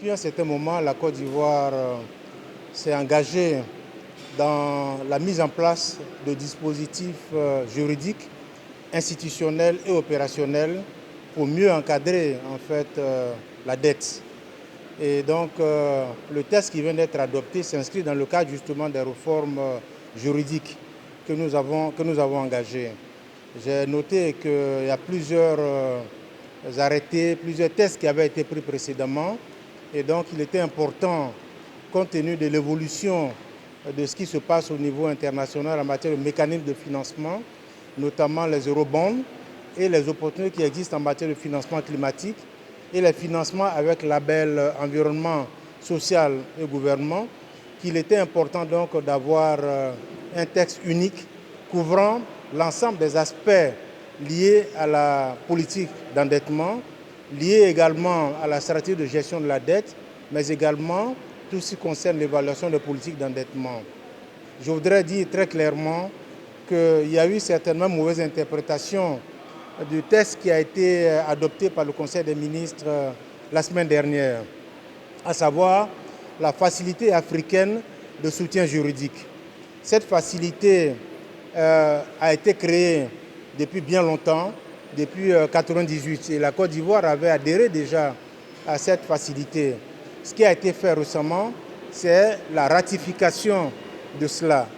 Depuis un certain moment, la Côte d'Ivoire s'est engagée dans la mise en place de dispositifs juridiques, institutionnels et opérationnels pour mieux encadrer en fait la dette. Et donc le texte qui vient d'être adopté s'inscrit dans le cadre justement des réformes juridiques que nous avons engagées. J'ai noté qu'il y a plusieurs arrêtés, plusieurs tests qui avaient été pris précédemment. Et donc il était important, compte tenu de l'évolution de ce qui se passe au niveau international en matière de mécanismes de financement, notamment les eurobonds et les opportunités qui existent en matière de financement climatique et les financements avec label environnement, social et gouvernement, qu'il était important donc d'avoir un texte unique couvrant l'ensemble des aspects liés à la politique d'endettement, liés également à la stratégie de gestion de la dette, mais également tout ce qui concerne l'évaluation des politiques d'endettement. Je voudrais dire très clairement qu'il y a eu certainement mauvaise interprétation du texte qui a été adopté par le Conseil des ministres la semaine dernière, à savoir la facilité africaine de soutien juridique. Cette facilité a été créée depuis bien longtemps, depuis 1998, et la Côte d'Ivoire avait adhéré déjà à cette facilité. Ce qui a été fait récemment, c'est la ratification de cela.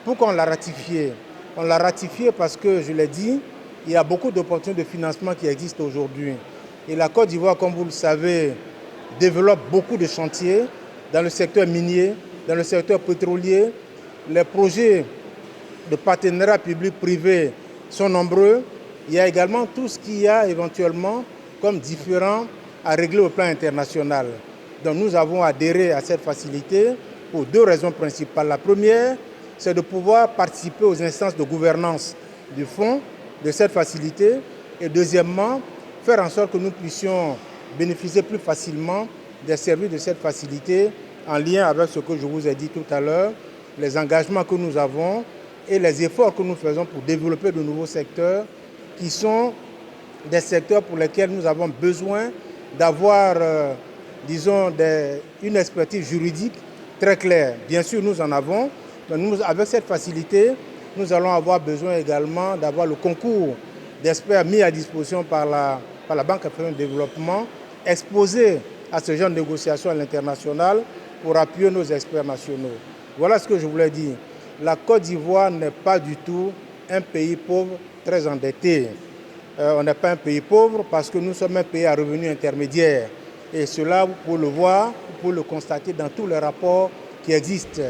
Pourquoi on l'a ratifié? On l'a ratifié parce que, je l'ai dit, il y a beaucoup d'opportunités de financement qui existent aujourd'hui. Et la Côte d'Ivoire, comme vous le savez, développe beaucoup de chantiers dans le secteur minier, dans le secteur pétrolier. Les projets de partenariat public-privé sont nombreux. Il y a également tout ce qu'il y a éventuellement comme différent à régler au plan international. Donc nous avons adhéré à cette facilité pour deux raisons principales. La première, c'est de pouvoir participer aux instances de gouvernance du fonds, de cette facilité. Et deuxièmement, faire en sorte que nous puissions bénéficier plus facilement des services de cette facilité en lien avec ce que je vous ai dit tout à l'heure, les engagements que nous avons et les efforts que nous faisons pour développer de nouveaux secteurs qui sont des secteurs pour lesquels nous avons besoin d'avoir, disons, une expertise juridique très claire. Bien sûr, nous en avons, mais avec cette facilité, nous allons avoir besoin également d'avoir le concours d'experts mis à disposition par la Banque africaine de développement, exposés à ce genre de négociations à l'international pour appuyer nos experts nationaux. Voilà ce que je voulais dire. La Côte d'Ivoire n'est pas du tout un pays pauvre, très endetté. On n'est pas un pays pauvre parce que nous sommes un pays à revenus intermédiaires. Et cela, vous pouvez le voir, vous pouvez le constater dans tous les rapports qui existent.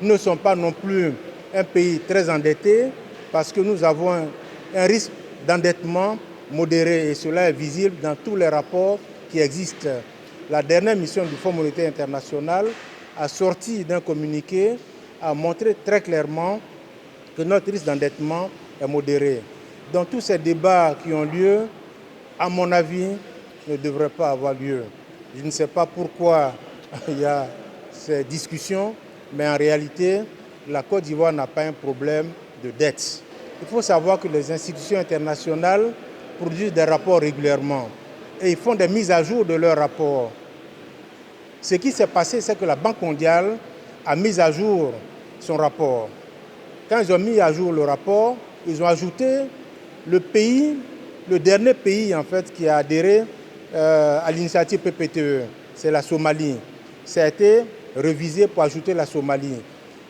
Nous ne sommes pas non plus un pays très endetté parce que nous avons un risque d'endettement modéré et cela est visible dans tous les rapports qui existent. La dernière mission du Fonds monétaire international a sorti d'un communiqué, a montré très clairement que notre risque d'endettement est modéré. Donc tous ces débats qui ont lieu, à mon avis, ne devraient pas avoir lieu. Je ne sais pas pourquoi il y a ces discussions, mais en réalité, la Côte d'Ivoire n'a pas un problème de dette. Il faut savoir que les institutions internationales produisent des rapports régulièrement et ils font des mises à jour de leurs rapports. Ce qui s'est passé, c'est que la Banque mondiale a mis à jour son rapport. Quand ils ont mis à jour le rapport, ils ont ajouté le dernier pays en fait, qui a adhéré à l'initiative PPTE, c'est la Somalie. Ça a été révisé pour ajouter la Somalie.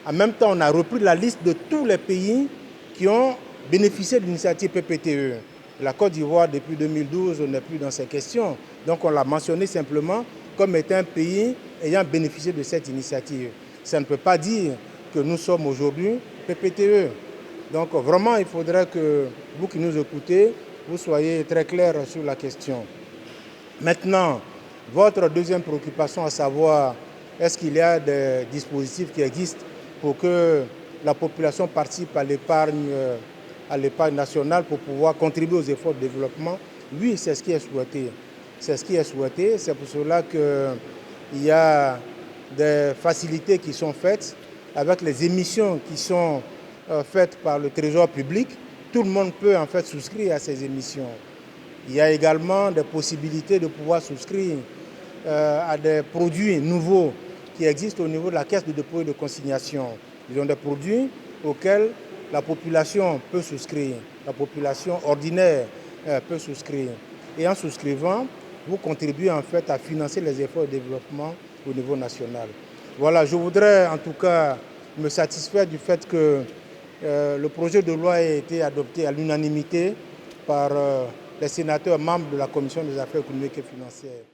En même temps, on a repris la liste de tous les pays qui ont bénéficié de l'initiative PPTE. La Côte d'Ivoire, depuis 2012, n'est plus dans ces questions. Donc on l'a mentionné simplement comme étant un pays ayant bénéficié de cette initiative. Ça ne peut pas dire que nous sommes aujourd'hui PPTE. Donc vraiment, il faudrait que vous qui nous écoutez, vous soyez très clairs sur la question. Maintenant, votre deuxième préoccupation, à savoir, est-ce qu'il y a des dispositifs qui existent pour que la population participe à l'épargne nationale pour pouvoir contribuer aux efforts de développement? Oui, c'est ce qui est souhaité. C'est ce qui est souhaité. C'est pour cela qu'il y a des facilités qui sont faites avec les émissions qui sont faites par le Trésor public. Tout le monde peut en fait souscrire à ces émissions. Il y a également des possibilités de pouvoir souscrire à des produits nouveaux qui existent au niveau de la caisse de dépôt et de consignation. Ils ont des produits auxquels la population peut souscrire, la population ordinaire peut souscrire. Et en souscrivant, vous contribuez en fait à financer les efforts de développement au niveau national. Voilà, je voudrais en tout cas me satisfaire du fait que le projet de loi a été adopté à l'unanimité par les sénateurs membres de la Commission des affaires économiques et financières.